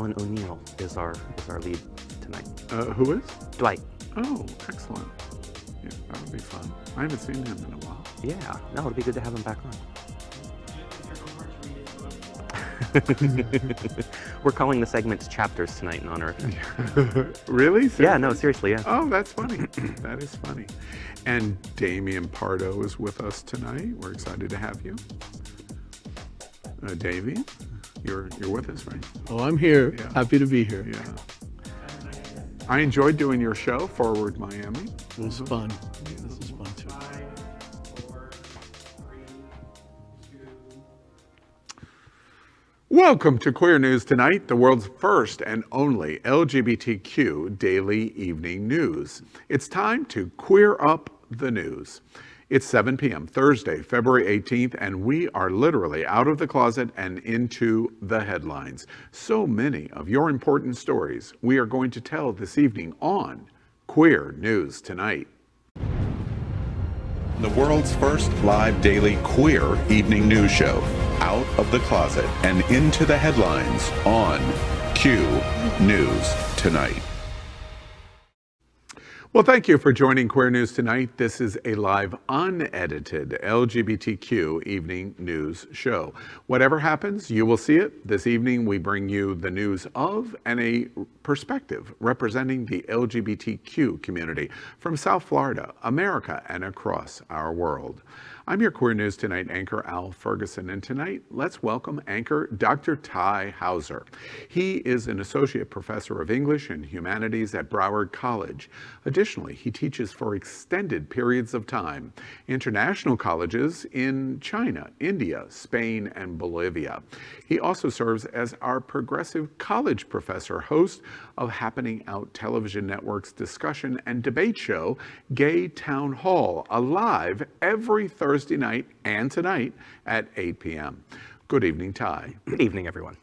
Alan O'Neill is our lead tonight. Who is? Dwight. Oh, excellent. Yeah, that would be fun. I haven't seen him in a while. Yeah, no, it'd be good to have him back on. We're calling the segments chapters tonight in honor of him. Really? Seriously? Yeah, no, seriously, yeah. Oh, that's funny. That is funny. And Damian Pardo is with us tonight. We're excited to have you. Davey, you're with us, right? Oh, I'm here. Yeah. Happy to be here. Yeah. I enjoyed doing your show, Forward Miami. It was fun. This is fun too. Welcome to Queer News Tonight, the world's first and only LGBTQ daily evening news. It's time to queer up the news. It's 7 p.m. Thursday, February 18th, and we are literally out of the closet and into the headlines. So many of your important stories we are going to tell this evening on Queer News Tonight. The world's first live daily queer evening news show. Out of the closet and into the headlines on Q News Tonight. Well, thank you for joining Queer News Tonight. This is a live, unedited LGBTQ evening news show. Whatever happens, you will see it. This evening, we bring you the news of and a perspective representing the LGBTQ community from South Florida, America, and across our world. I'm your Queer News Tonight anchor, Al Ferguson, and tonight, let's welcome anchor Dr. Ty Hauser. He is an associate professor of English and Humanities at Broward College. Additionally, he teaches for extended periods of time, international colleges in China, India, Spain, and Bolivia. He also serves as our progressive college professor, host of Happening Out Television Network's discussion and debate show, Gay Town Hall, alive every Thursday night and tonight at 8 p.m. Good evening, Ty. Good evening, everyone.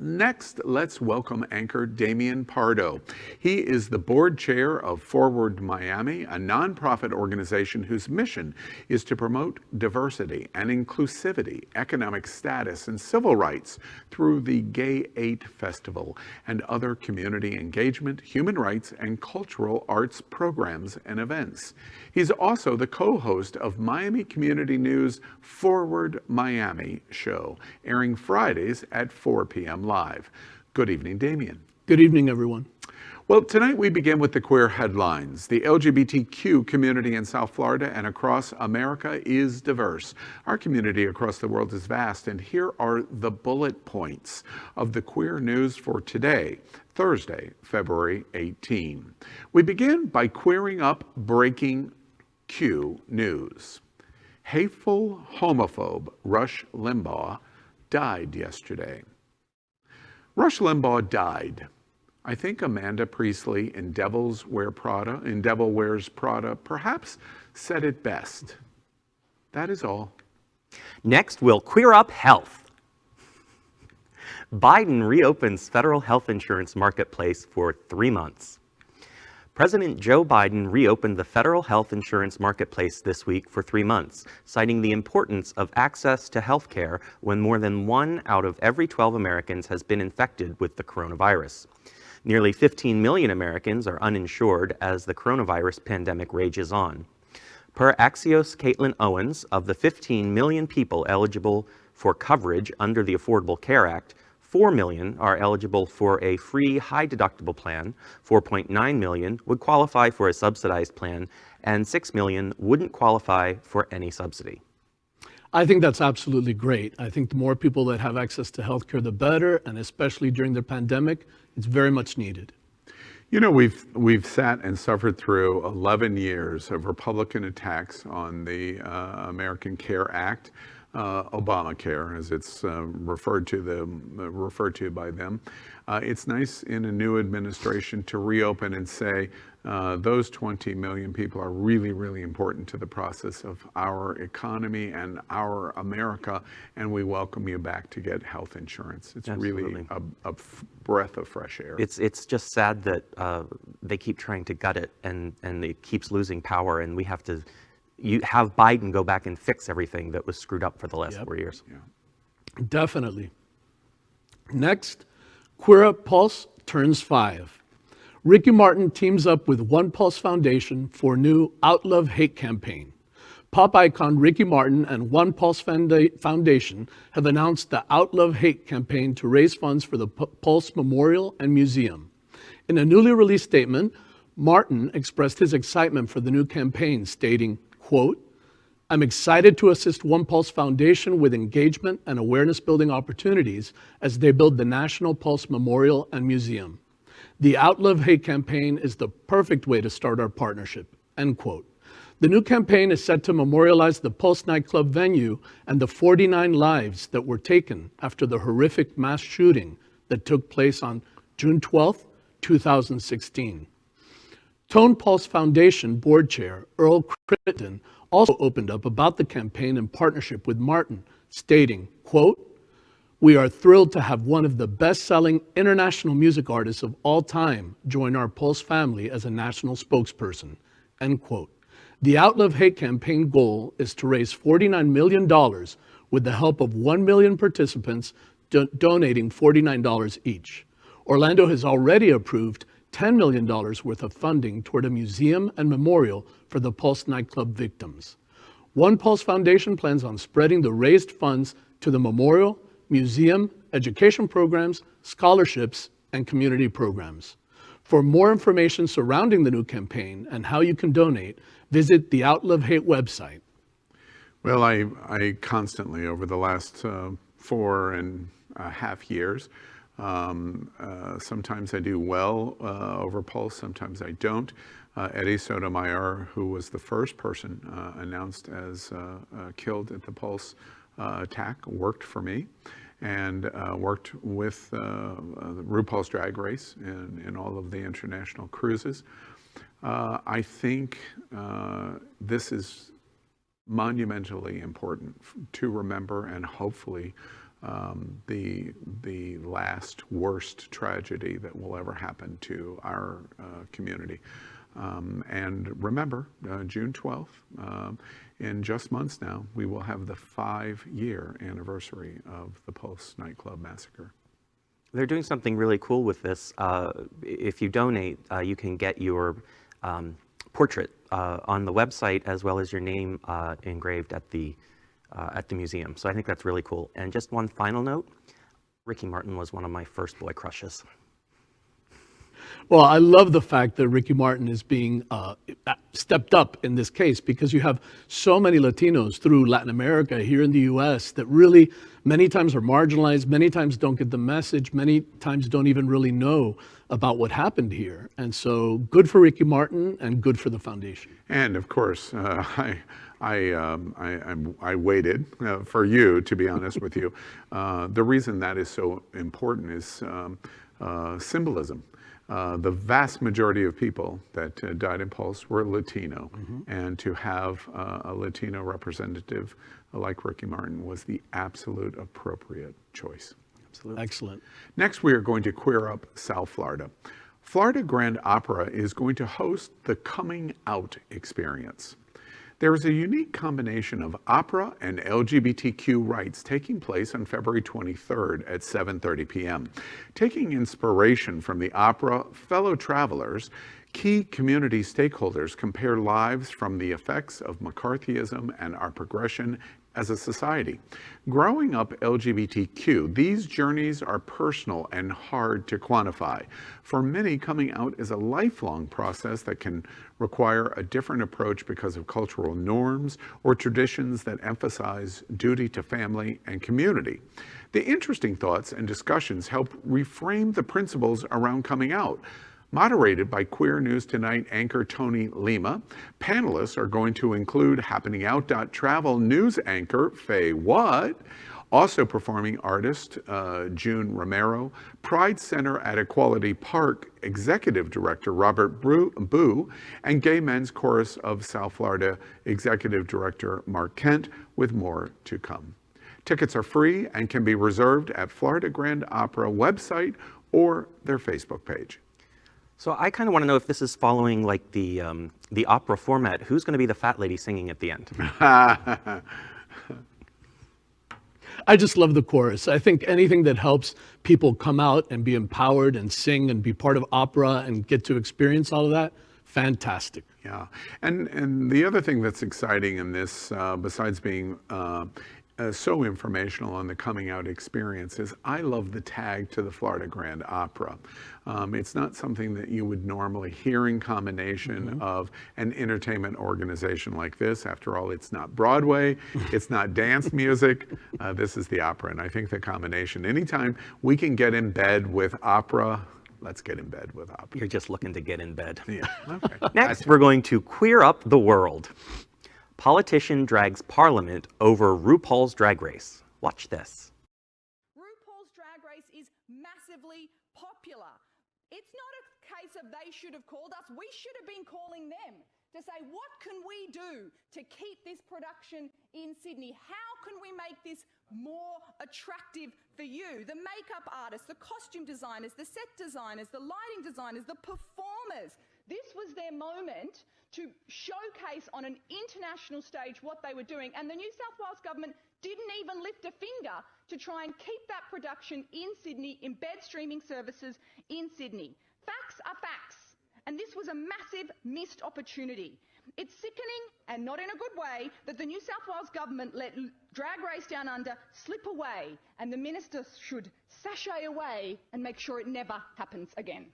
Next, let's welcome anchor Damian Pardo. He is the board chair of Forward Miami, a nonprofit organization whose mission is to promote diversity and inclusivity, economic status, and civil rights through the Gay 8 Festival and other community engagement, human rights, and cultural arts programs and events. He's also the co-host of Miami Community News' Forward Miami show, airing Fridays at 4 p.m. live. Good evening, Damian. Good evening, everyone. Well, tonight we begin with the queer headlines. The LGBTQ community in South Florida and across America is diverse. Our community across the world is vast, and here are the bullet points of the queer news for today, Thursday, February 18. We begin by queering up breaking Q news. Hateful homophobe Rush Limbaugh died yesterday. Rush Limbaugh died. I think Amanda Priestley in Devil Wears Prada perhaps said it best. That is all. Next, we'll queer up health. Biden reopens federal health insurance marketplace for 3 months. President Joe Biden reopened the federal health insurance marketplace this week for 3 months, citing the importance of access to health care when more than 1 out of every 12 Americans has been infected with the coronavirus. Nearly 15 million Americans are uninsured as the coronavirus pandemic rages on. Per Axios' Caitlin Owens, of the 15 million people eligible for coverage under the Affordable Care Act, 4 million are eligible for a free high-deductible plan, 4.9 million would qualify for a subsidized plan, and 6 million wouldn't qualify for any subsidy. I think that's absolutely great. I think the more people that have access to healthcare, the better, and especially during the pandemic, it's very much needed. You know, we've sat and suffered through 11 years of Republican attacks on the American Care Act. Obamacare, as it's referred to by them. It's nice in a new administration to reopen and say those 20 million people are really, really important to the process of our economy and our America, and we welcome you back to get health insurance. It's Absolutely. Really a breath of fresh air. It's just sad that they keep trying to gut it and it keeps losing power, and we have to have Biden go back and fix everything that was screwed up for the last 4 years. Yeah. Definitely. Next, Queer Up Pulse turns 5. Ricky Martin teams up with onePulse Foundation for new OUTLOVE HATE campaign. Pop icon Ricky Martin and onePulse Foundation have announced the OUTLOVE HATE campaign to raise funds for the Pulse Memorial and Museum. In a newly released statement, Martin expressed his excitement for the new campaign, stating, quote, "I'm excited to assist onePulse Foundation with engagement and awareness building opportunities as they build the National Pulse Memorial and Museum. The OUTLOVE HATE campaign is the perfect way to start our partnership," end quote. The new campaign is set to memorialize the Pulse nightclub venue and the 49 lives that were taken after the horrific mass shooting that took place on June 12, 2016. Tone Pulse Foundation Board Chair Earl Crittenden also opened up about the campaign in partnership with Martin, stating, quote, "We are thrilled to have one of the best-selling international music artists of all time join our Pulse family as a national spokesperson," end quote. The OUTLOVE HATE campaign goal is to raise $49 million with the help of 1 million participants donating $49 each. Orlando has already approved $10 million worth of funding toward a museum and memorial for the Pulse nightclub victims. onePulse Foundation plans on spreading the raised funds to the memorial, museum, education programs, scholarships, and community programs. For more information surrounding the new campaign and how you can donate, visit the OUTLOVE HATE website. Well, I constantly, over the last 4.5 years, sometimes I do well over Pulse, sometimes I don't. Eddie Sotomayor, who was the first person announced as killed at the Pulse attack, worked for me and worked with RuPaul's Drag Race and all of the international cruises. I think this is monumentally important to remember, and hopefully the last worst tragedy that will ever happen to our community. And remember, June 12th, in just months now, we will have the 5-year anniversary of the Pulse nightclub massacre. They're doing something really cool with this. If you donate, you can get your portrait on the website, as well as your name engraved at the museum. So I think that's really cool. And just one final note, Ricky Martin was one of my first boy crushes. Well, I love the fact that Ricky Martin is being stepped up in this case, because you have so many Latinos through Latin America, here in the US, that really many times are marginalized, many times don't get the message, many times don't even really know about what happened here. And so good for Ricky Martin and good for the foundation. And of course, I waited for you, to be honest with you. The reason that is so important is symbolism. The vast majority of people that died in Pulse were Latino, and to have a Latino representative like Ricky Martin was the absolute appropriate choice. Absolutely. Excellent. Next, we are going to queer up South Florida. Florida Grand Opera is going to host the Coming Out Experience. There is a unique combination of opera and LGBTQ rights taking place on February 23rd at 7:30 p.m. Taking inspiration from the opera, fellow travelers, key community stakeholders compare lives from the effects of McCarthyism and our progression as a society. Growing up LGBTQ, these journeys are personal and hard to quantify. For many, coming out is a lifelong process that can require a different approach because of cultural norms or traditions that emphasize duty to family and community. The interesting thoughts and discussions help reframe the principles around coming out. Moderated by Queer News Tonight anchor Tony Lima, panelists are going to include HappeningOut.travel news anchor Faye Watt, also performing artist June Romero, Pride Center at Equality Park Executive Director Robert Boo, and Gay Men's Chorus of South Florida Executive Director Mark Kent, with more to come. Tickets are free and can be reserved at Florida Grand Opera website or their Facebook page. So I kind of want to know if this is following like the opera format. Who's going to be the fat lady singing at the end? I just love the chorus. I think anything that helps people come out and be empowered and sing and be part of opera and get to experience all of that, fantastic. Yeah, and the other thing that's exciting in this, besides being so informational on the coming out experience, is I love the tag to the Florida Grand Opera. It's not something that you would normally hear in combination of an entertainment organization like this. After all, it's not Broadway, it's not dance music, this is the opera. And I think the combination, anytime we can get in bed with opera, let's get in bed with opera. You're just looking to get in bed. Yeah, okay. Next, we're going to queer up the world. Politician drags parliament over RuPaul's Drag Race. Watch this. RuPaul's Drag Race is massively popular. It's not a case of they should have called us. We should have been calling them to say, what can we do to keep this production in Sydney? How can we make this more attractive for you? The makeup artists, the costume designers, the set designers, the lighting designers, the performers. This was their moment to showcase on an international stage what they were doing. And the New South Wales government didn't even lift a finger to try and keep that production in Sydney, embed streaming services in Sydney. Facts are facts. And this was a massive missed opportunity. It's sickening, and not in a good way, that the New South Wales government let Drag Race Down Under slip away, and the minister should sashay away and make sure it never happens again.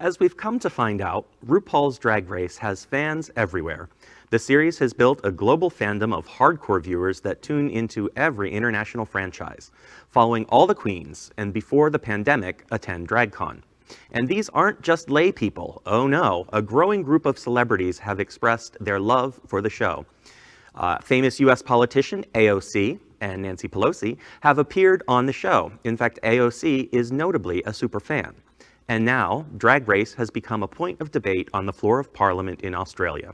As we've come to find out, RuPaul's Drag Race has fans everywhere. The series has built a global fandom of hardcore viewers that tune into every international franchise, following all the queens, and before the pandemic, attend DragCon. And these aren't just lay people. Oh no, a growing group of celebrities have expressed their love for the show. Famous US politician AOC and Nancy Pelosi have appeared on the show. In fact, AOC is notably a super fan. And now, Drag Race has become a point of debate on the floor of Parliament in Australia.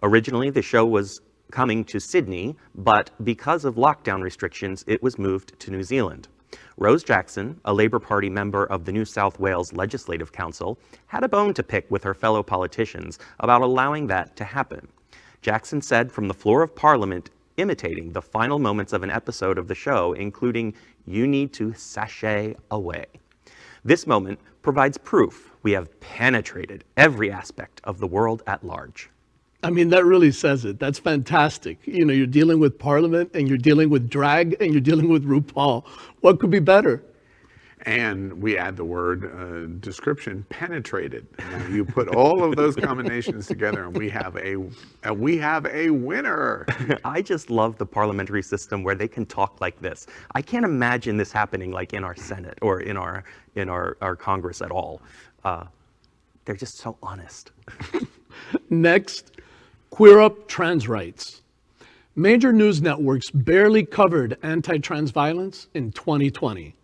Originally, the show was coming to Sydney, but because of lockdown restrictions, it was moved to New Zealand. Rose Jackson, a Labour Party member of the New South Wales Legislative Council, had a bone to pick with her fellow politicians about allowing that to happen. Jackson said from the floor of Parliament, imitating the final moments of an episode of the show, including, "You need to sashay away." This moment provides proof we have penetrated every aspect of the world at large. I mean, that really says it. That's fantastic. You know, you're dealing with Parliament, and you're dealing with drag, and you're dealing with RuPaul. What could be better? And we add the word description, penetrated. You put all of those combinations together, and we have a winner. I just love the parliamentary system where they can talk like this. I can't imagine this happening like in our Senate or in our Congress at all. They're just so honest. Next, queer up trans rights. Major news networks barely covered anti-trans violence in 2020.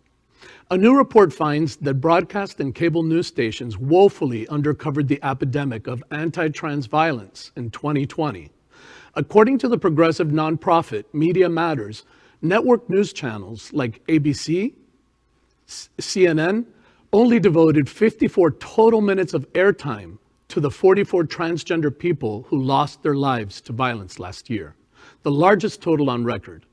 A new report finds that broadcast and cable news stations woefully undercovered the epidemic of anti-trans violence in 2020. According to the progressive nonprofit Media Matters, network news channels like ABC, CNN only devoted 54 total minutes of airtime to the 44 transgender people who lost their lives to violence last year, the largest total on record.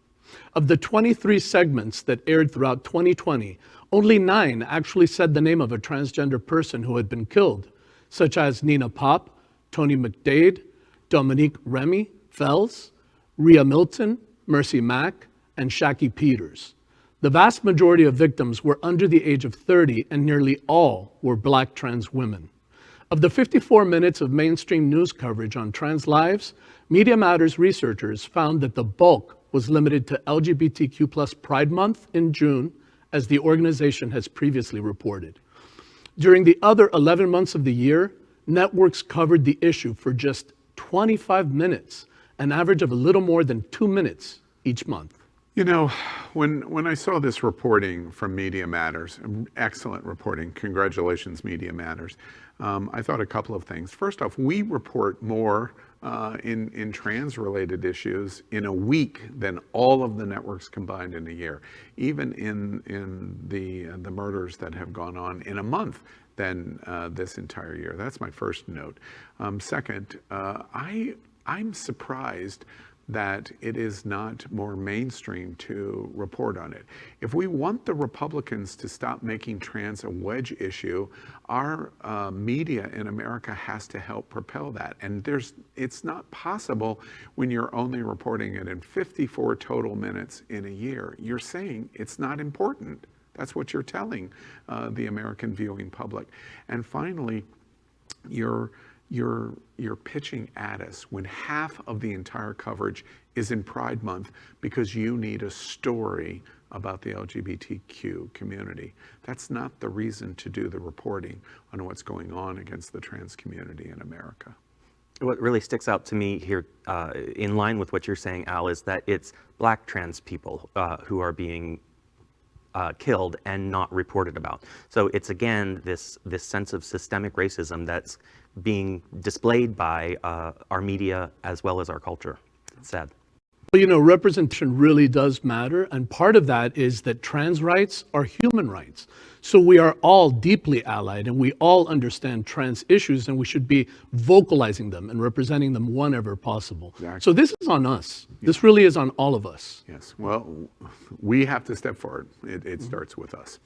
Of the 23 segments that aired throughout 2020, only 9 actually said the name of a transgender person who had been killed, such as Nina Pop, Tony McDade, Dominique Remy Fells, Rhea Milton, Mercy Mack, and Shaki Peters. The vast majority of victims were under the age of 30, and nearly all were Black trans women. Of the 54 minutes of mainstream news coverage on trans lives, Media Matters researchers found that the bulk was limited to LGBTQ+ Pride Month in June, as the organization has previously reported. During the other 11 months of the year, networks covered the issue for just 25 minutes, an average of a little more than 2 minutes each month. You know, when I saw this reporting from Media Matters, excellent reporting, congratulations Media Matters, I thought a couple of things. First off, we report more in trans-related issues in a week than all of the networks combined in a year, even in the murders that have gone on in a month than this entire year. That's my first note. Second, I'm surprised that it is not more mainstream to report on it. If we want the Republicans to stop making trans a wedge issue, our media in America has to help propel that. And it's not possible when you're only reporting it in 54 total minutes in a year. You're saying it's not important. That's what you're telling the American viewing public. And finally, you're pitching at us when half of the entire coverage is in Pride Month because you need a story about the LGBTQ community. That's not the reason to do the reporting on what's going on against the trans community in America. What really sticks out to me here, in line with what you're saying, Al, is that it's Black trans people who are being killed and not reported about. So it's again this sense of systemic racism that's being displayed by our media as well as our culture. It's sad. Well, you know, representation really does matter, and part of that is that trans rights are human rights. So we are all deeply allied, and we all understand trans issues, and we should be vocalizing them and representing them whenever possible. Exactly. So this is on us. Yeah. This really is on all of us. Yes, well, we have to step forward. It starts with us.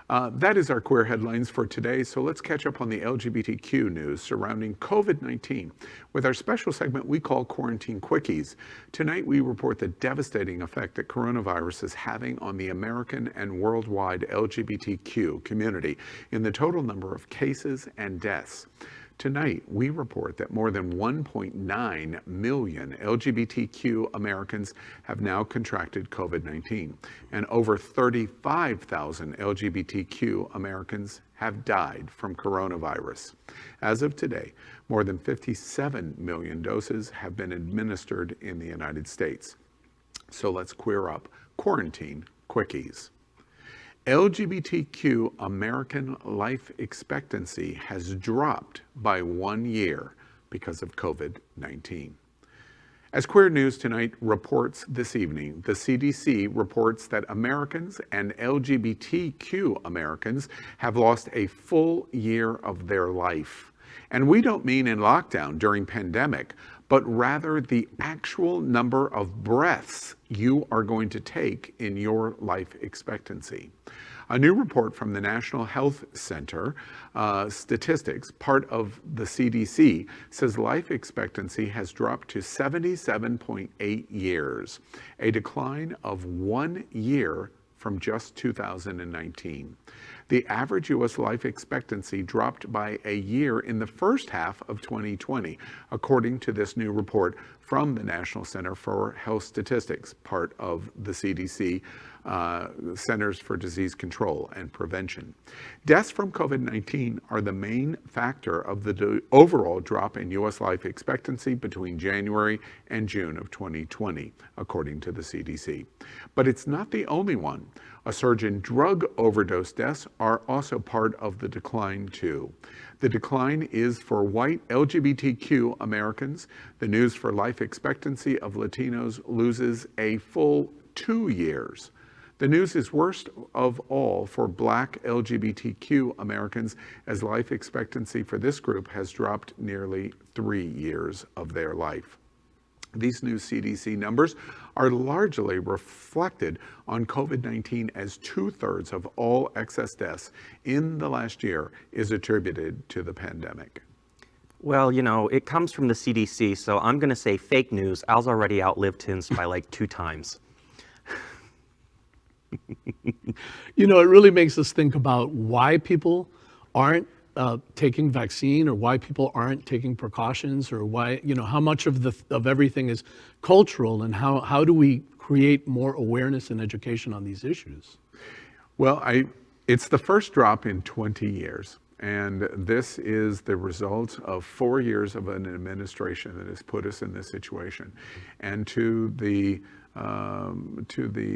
That is our queer headlines for today, so let's catch up on the LGBTQ news surrounding COVID-19 with our special segment we call Quarantine Quickies. Tonight we report the devastating effect that coronavirus is having on the American and worldwide LGBTQ community in the total number of cases and deaths. Tonight, we report that more than 1.9 million LGBTQ Americans have now contracted COVID-19, and over 35,000 LGBTQ Americans have died from coronavirus. As of today, more than 57 million doses have been administered in the United States. So let's queer up Quarantine Quickies. LGBTQ American life expectancy has dropped by 1 year because of COVID-19. As Queer News Tonight reports this evening, the CDC reports that Americans and LGBTQ Americans have lost a full year of their life. And we don't mean in lockdown during pandemic, but rather the actual number of breaths you are going to take in your life expectancy. A new report from the National Health Center statistics, part of the CDC, says life expectancy has dropped to 77.8 years, a decline of 1 year from just 2019. The average U.S. life expectancy dropped by a year in the first half of 2020, according to this new report from the National Center for Health Statistics, part of the CDC, Centers for Disease Control and Prevention. Deaths from COVID-19 are the main factor of the overall drop in U.S. life expectancy between January and June of 2020, according to the CDC. But it's not the only one. A surge in drug overdose deaths are also part of the decline too. The decline is for white LGBTQ Americans. The news for life expectancy of Latinos loses a full 2 years. The news is worst of all for Black LGBTQ Americans, as life expectancy for this group has dropped nearly 3 years of their life. These new CDC numbers are largely reflected on COVID-19, as 2/3 of all excess deaths in the last year is attributed to the pandemic. Well, you know, it comes from the CDC, so I'm going to say fake news. Al's already outlived his by like 2 times. You know, it really makes us think about why people aren't taking vaccine, or why people aren't taking precautions, or why, you know, how much of everything is cultural, and how do we create more awareness and education on these issues? Well, it's the first drop in 20 years. And this is the result of 4 years of an administration that has put us in this situation. And to the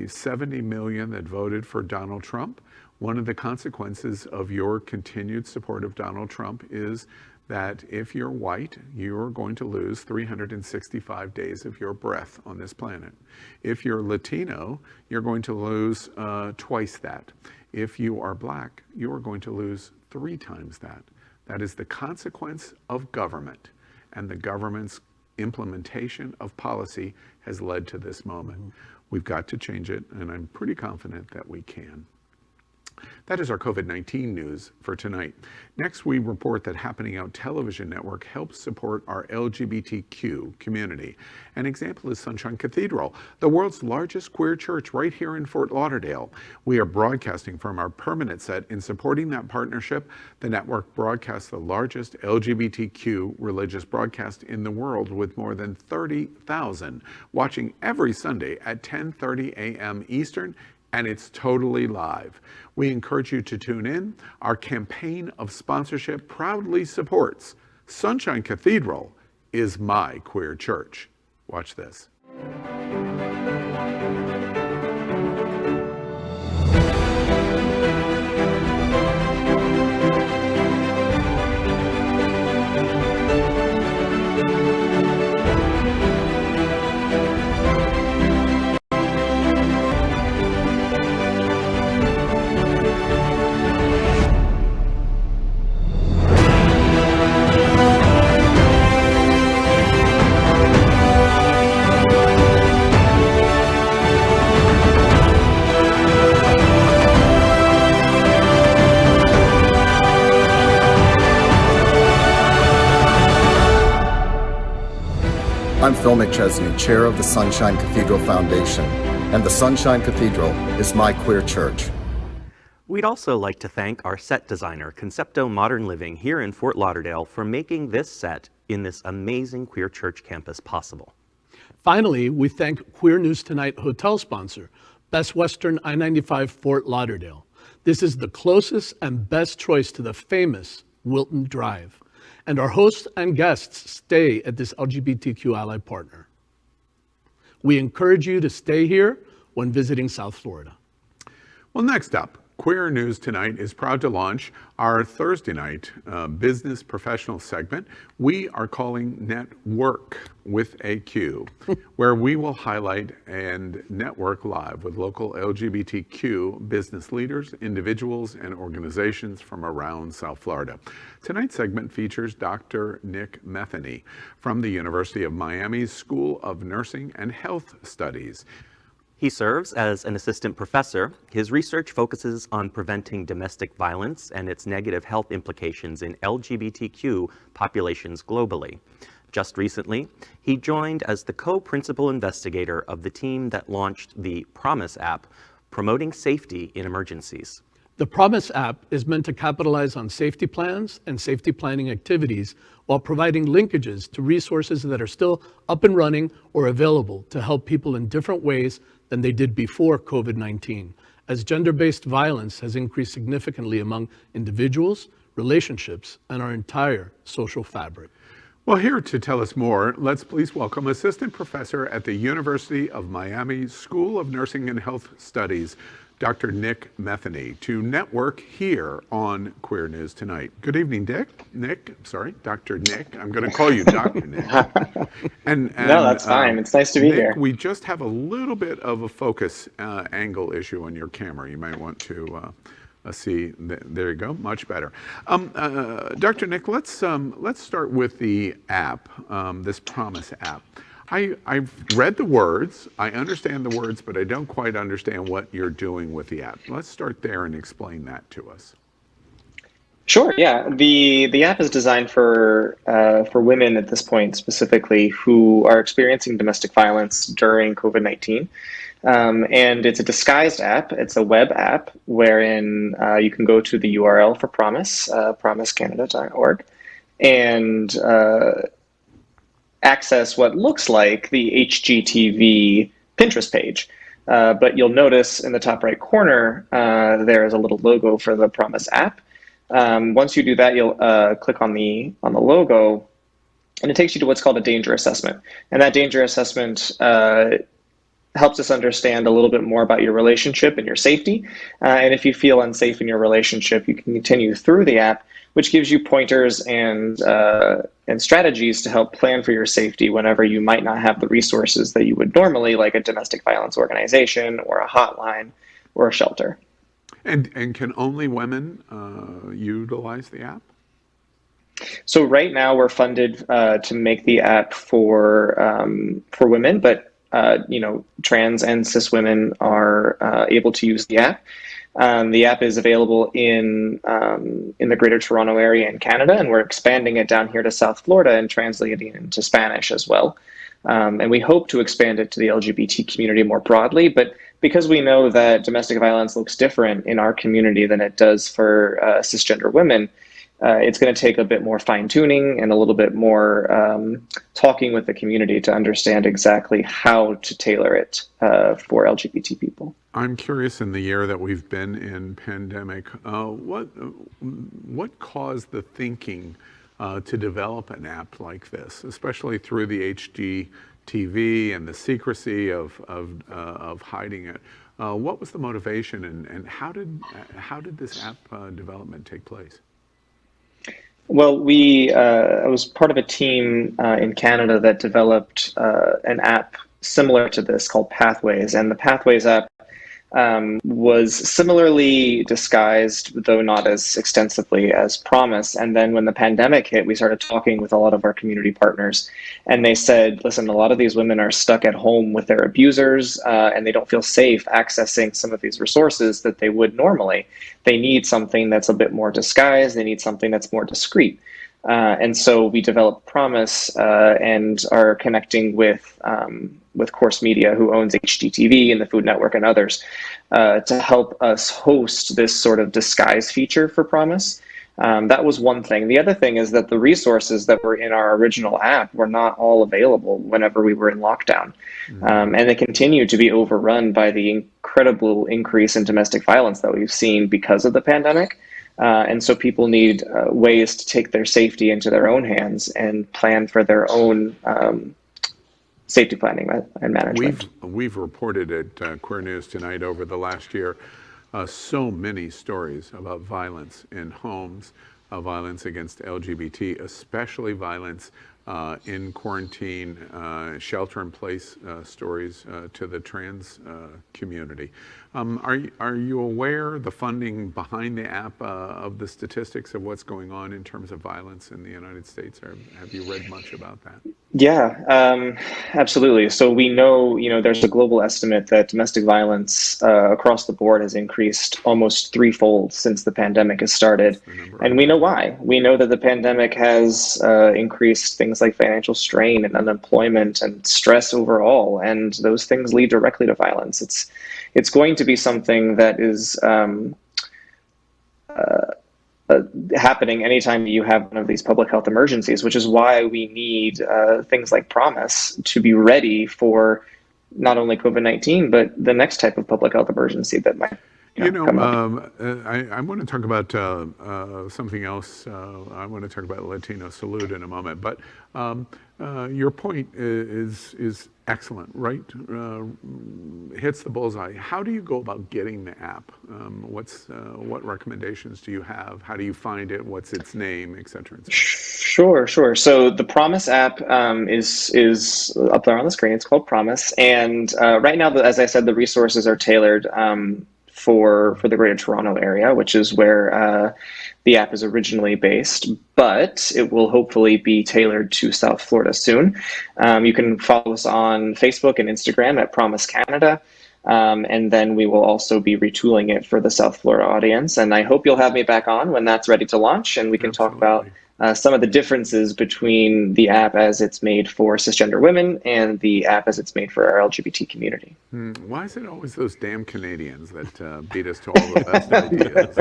70 million that voted for Donald Trump, one of the consequences of your continued support of Donald Trump is that if you're white, you're going to lose 365 days of your breath on this planet. If you're Latino, you're going to lose twice that. If you are Black, you are going to lose 3 times that. That is the consequence of government and the government's implementation of policy has led to this moment. We've got to change it, and I'm pretty confident that we can. That is our COVID-19 news for tonight. Next, we report that Happening Out Television Network helps support our LGBTQ community. An example is Sunshine Cathedral, the world's largest queer church right here in Fort Lauderdale. We are broadcasting from our permanent set. In supporting that partnership, the network broadcasts the largest LGBTQ religious broadcast in the world, with more than 30,000 watching every Sunday at 10:30 a.m. Eastern, and it's totally live. We encourage you to tune in. Our campaign of sponsorship proudly supports Sunshine Cathedral is my queer church. Watch this. I'm Phil McChesney, chair of the Sunshine Cathedral Foundation, and the Sunshine Cathedral is my queer church. We'd also like to thank our set designer, Concepto Modern Living, here in Fort Lauderdale, for making this set in this amazing queer church campus possible. Finally, we thank Queer News Tonight hotel sponsor, Best Western I-95 Fort Lauderdale. This is the closest and best choice to the famous Wilton Drive. And our hosts and guests stay at this LGBTQ ally partner. We encourage you to stay here when visiting South Florida. Well, next up, Queer News Tonight is proud to launch our Thursday night business professional segment we are calling NetWerQ with a Q, where we will highlight and network live with local LGBTQ business leaders, individuals, and organizations from around South Florida. Tonight's segment features Dr. Nick Metheny from the University of Miami's School of Nursing and Health Studies. He serves as an assistant professor. His research focuses on preventing domestic violence and its negative health implications in LGBTQ populations globally. Just recently, he joined as the co-principal investigator of the team that launched the Promise app, promoting safety in emergencies. The Promise app is meant to capitalize on safety plans and safety planning activities while providing linkages to resources that are still up and running or available to help people in different ways than they did before COVID-19, as gender-based violence has increased significantly among individuals, relationships, and our entire social fabric. Well, here to tell us more, let's please welcome Assistant Professor at the University of Miami School of Nursing and Health Studies, Dr. Nick Metheny, to NetWerQ here on Queer News Tonight. Good evening, Dr. Nick. I'm going to call you Dr. Nick. And no, that's fine. It's nice to be Nick, here. We just have a little bit of a focus angle issue on your camera. You might want to see. There you go. Much better. Dr. Nick, let's start with the app, this Promise app. I've read the words, I understand the words, but I don't quite understand what you're doing with the app. Let's start there and explain that to us. Sure, yeah. The app is designed for women at this point specifically who are experiencing domestic violence during COVID-19. And it's a disguised app. It's a web app wherein you can go to the URL for Promise, promisecanada.org, and access what looks like the HGTV Pinterest page. But you'll notice in the top right corner, there is a little logo for the Promise app. Once you do that, you'll click on the logo, and it takes you to what's called a danger assessment. And that danger assessment helps us understand a little bit more about your relationship and your safety. And if you feel unsafe in your relationship, you can continue through the app, which gives you pointers and strategies to help plan for your safety whenever you might not have the resources that you would normally, like a domestic violence organization or a hotline or a shelter. And can only women utilize the app? So right now we're funded to make the app for women, but trans and cis women are able to use the app. The app is available in the Greater Toronto Area in Canada, and we're expanding it down here to South Florida and translating it into Spanish as well. And we hope to expand it to the LGBT community more broadly, but because we know that domestic violence looks different in our community than it does for cisgender women, it's going to take a bit more fine-tuning and a little bit more talking with the community to understand exactly how to tailor it for LGBT people. I'm curious, in the year that we've been in pandemic, what caused the thinking to develop an app like this, especially through the HGTV and the secrecy of hiding it? What was the motivation, and how did this app development take place? Well, I was part of a team in Canada that developed an app similar to this called Pathways, and the Pathways app was similarly disguised, though not as extensively as Promise. And then when the pandemic hit, we started talking with a lot of our community partners, and they said, listen, a lot of these women are stuck at home with their abusers, and they don't feel safe accessing some of these resources that they would normally. They need something that's a bit more disguised. They need something that's more discreet. And so we developed Promise and are connecting with Course Media, who owns HGTV and the Food Network and others, to help us host this sort of disguise feature for Promise. That was one thing. The other thing is that the resources that were in our original app were not all available whenever we were in lockdown. And they continue to be overrun by the incredible increase in domestic violence that we've seen because of the pandemic. And so people need ways to take their safety into their own hands and plan for their own safety planning and management. We've reported at Queer News Tonight over the last year so many stories about violence in homes, violence against LGBT, especially violence in quarantine, shelter-in-place stories to the trans community. Are you aware, the funding behind the app, of the statistics of what's going on in terms of violence in the United States? Or have you read much about that? Yeah, absolutely. So we know, there's a global estimate that domestic violence across the board has increased almost threefold since the pandemic has started. And we know why. We know that the pandemic has increased things like financial strain and unemployment and stress overall, and those things lead directly to violence. It's going to be something that is happening anytime you have one of these public health emergencies, which is why we need things like Promise to be ready for not only COVID-19, but the next type of public health emergency that might come up. I want to talk about something else. I want to talk about Latino Salute in a moment, but your point is excellent, right? Hits the bullseye. How do you go about getting the app? What recommendations do you have? How do you find it? What's its name, et cetera, et cetera? Sure. So the Promise app is up there on the screen. It's called Promise, and right now, as I said, the resources are tailored for the Greater Toronto Area, which is where the app is originally based, but it will hopefully be tailored to South Florida soon. You can follow us on Facebook and Instagram at Promise Canada, and then we will also be retooling it for the South Florida audience. And I hope you'll have me back on when that's ready to launch, and we can talk about some of the differences between the app as it's made for cisgender women and the app as it's made for our LGBT community. Why is it always those damn Canadians that beat us to all the best ideas?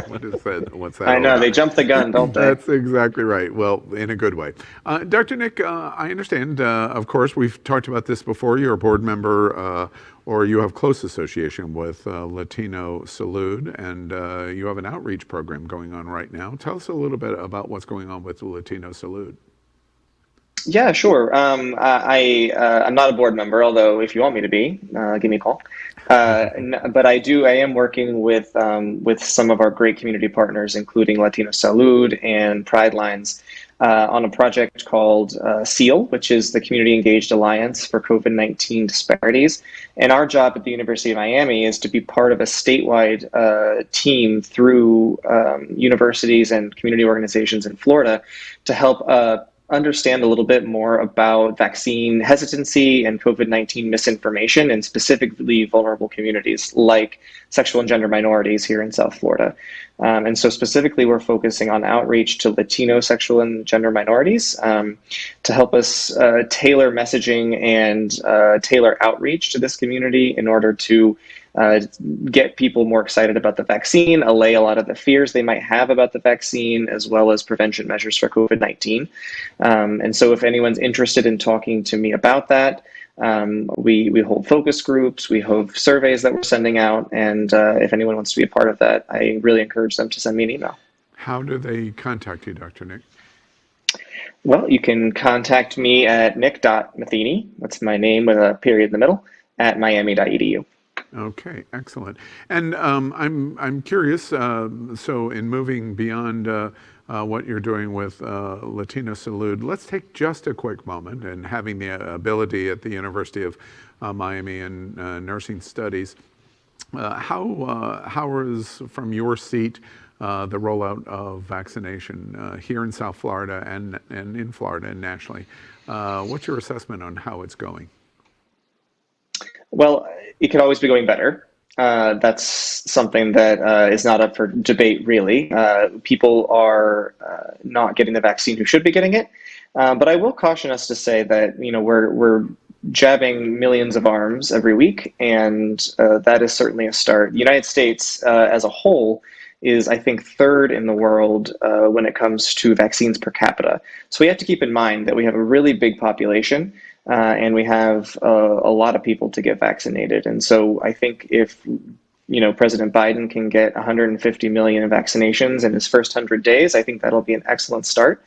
What's that? I know, they jump the gun, don't they? That's exactly right. Well, in a good way. Dr. Nick, I understand, of course, we've talked about this before. You're a board member or you have close association with Latino Salute, and you have an outreach program going on right now. Tell us a little bit about what's going on with Latino Salute. Yeah, sure. I'm not a board member, although if you want me to be, give me a call. But I am working with some of our great community partners, including Latino Salud and Pride Lines, on a project called SEAL, which is the Community Engaged Alliance for COVID-19 Disparities. And our job at the University of Miami is to be part of a statewide team through universities and community organizations in Florida to help understand a little bit more about vaccine hesitancy and COVID-19 misinformation in specifically vulnerable communities like sexual and gender minorities here in South Florida. And so specifically, we're focusing on outreach to Latino sexual and gender minorities to help us tailor messaging and tailor outreach to this community in order to get people more excited about the vaccine, allay a lot of the fears they might have about the vaccine, as well as prevention measures for COVID-19. And so if anyone's interested in talking to me about that, we hold focus groups, we have surveys that we're sending out, and if anyone wants to be a part of that, I really encourage them to send me an email. How do they contact you, Dr. Nick? Well, you can contact me at nick.metheny, that's my name with a period in the middle, at miami.edu. Okay, excellent. And I'm curious, so in moving beyond what you're doing with Latino Salud, let's take just a quick moment, and having the ability at the University of Miami and nursing studies, how is, from your seat, the rollout of vaccination here in South Florida and in Florida and nationally? What's your assessment on how it's going? Well, it could always be going better. That's something that is not up for debate, really. People are not getting the vaccine who should be getting it. But I will caution us to say that, you know, we're jabbing millions of arms every week, and that is certainly a start. The United States as a whole is, I think, third in the world when it comes to vaccines per capita. So we have to keep in mind that we have a really big population. And we have a lot of people to get vaccinated. And so I think if, you know, President Biden can get 150 million vaccinations in his first 100 days, I think that'll be an excellent start.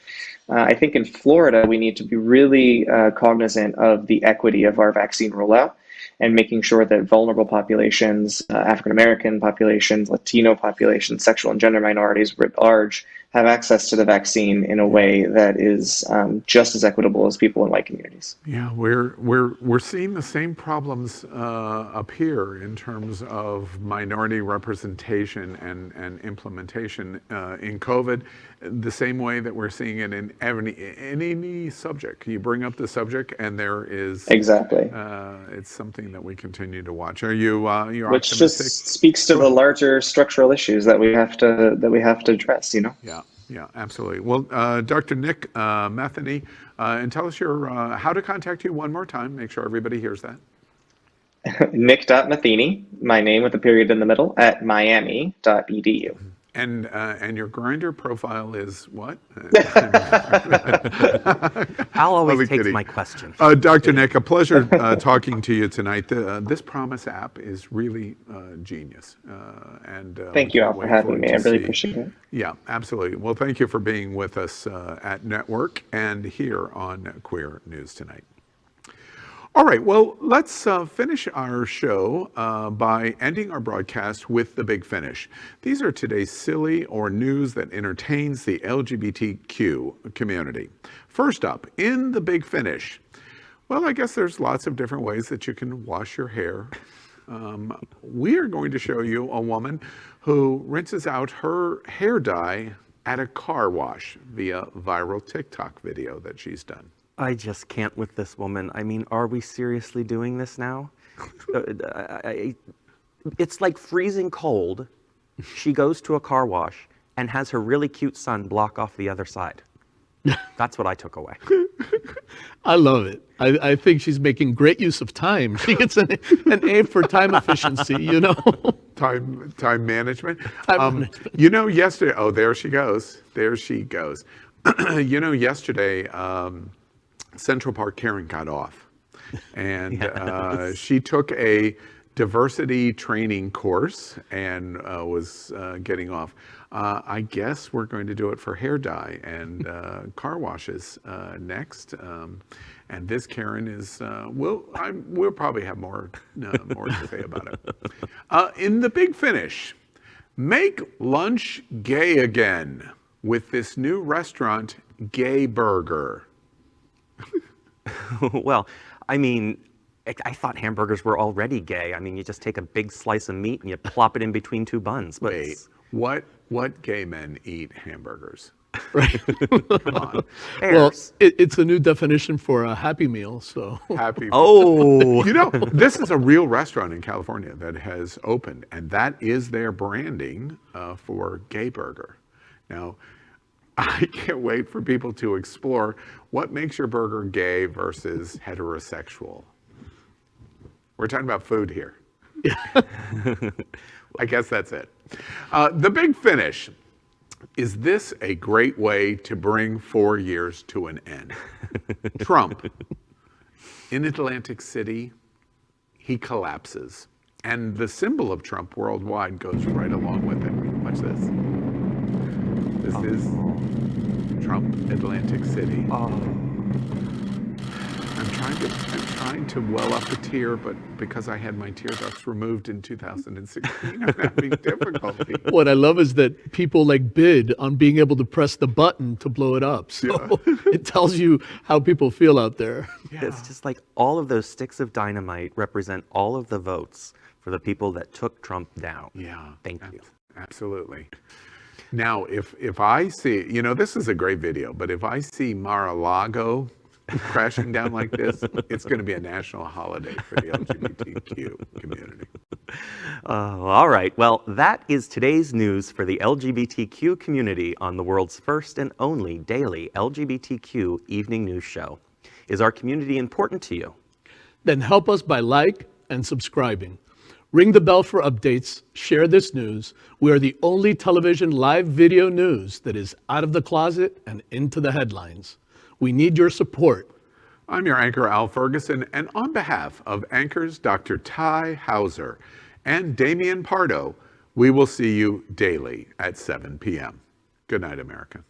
I think in Florida, we need to be really cognizant of the equity of our vaccine rollout and making sure that vulnerable populations, African-American populations, Latino populations, sexual and gender minorities writ large, have access to the vaccine in a way that is just as equitable as people in white communities. Yeah, we're seeing the same problems up here in terms of minority representation and implementation in COVID, the same way that we're seeing it in any subject. You bring up the subject, and there is exactly. It's something that we continue to watch. Are you which optimistic? Just speaks to the larger structural issues that we have to address. You know. Yeah, absolutely. Well, Dr. Nick Metheny, and tell us how to contact you one more time. Make sure everybody hears that. Nick.Metheny, my name with a period in the middle, at miami.edu. And your Grindr profile is what? Al always takes my question. Dr. Nick, a pleasure talking to you tonight. This Promise app is really genius. Thank you all for having me. I really appreciate it. Yeah, absolutely. Well, thank you for being with us at NetWerQ and here on Queer News Tonight. All right, well, let's finish our show by ending our broadcast with the Big Finish. These are today's silly or news that entertains the LGBTQ community. First up, in the Big Finish, well, I guess there's lots of different ways that you can wash your hair. We are going to show you a woman who rinses out her hair dye at a car wash via viral TikTok video that she's done. I just can't with this woman. I mean, are we seriously doing this now? It's like freezing cold. She goes to a car wash and has her really cute son block off the other side. That's what I took away. I love it. I think she's making great use of time. She gets an A for time efficiency, you know. Time management. Time management. You know, yesterday, oh, there she goes. There she goes. You know, yesterday, Central Park Karen got off, and yes. She took a diversity training course and was getting off. I guess we're going to do it for hair dye and car washes next. And this Karen is, we'll probably have more to say about it. In the Big Finish, make lunch gay again with this new restaurant gay burger? Well, I mean, I thought hamburgers were already gay. I mean, you just take a big slice of meat and you plop it in between two buns. But Wait, what gay men eat hamburgers? Right. Come on. Well, Bears. it's a new definition for a Happy Meal, so. Happy. Oh, You know, this is a real restaurant in California that has opened, and that is their branding for gay burger. Now, I can't wait for people to explore what makes your burger gay versus heterosexual. We're talking about food here. I guess that's it. The big finish. Is this a great way to bring 4 years to an end? Trump, in Atlantic City, he collapses. And the symbol of Trump worldwide goes right along with it. Watch this. This is Trump, Atlantic City. I'm trying to well up a tear, but because I had my tear ducts removed in 2016, I'm having difficulty. What I love is that people like bid on being able to press the button to blow it up. So it tells you how people feel out there. Yeah. it's just like all of those sticks of dynamite represent all of the votes for the people that took Trump down. Yeah. Thank you. Absolutely. Now, if I see, you know, this is a great video, but if I see Mar-a-Lago crashing down like this, it's going to be a national holiday for the LGBTQ community. All right. Well, that is today's news for the LGBTQ community on the world's first and only daily LGBTQ evening news show. Is our community important to you? Then help us by like and subscribing. Ring the bell for updates, share this news. We are the only television live video news that is out of the closet and into the headlines. We need your support. I'm your anchor, Al Ferguson, and on behalf of anchors Dr. Ty Hauser and Damian Pardo, we will see you daily at 7 p.m. Good night, America.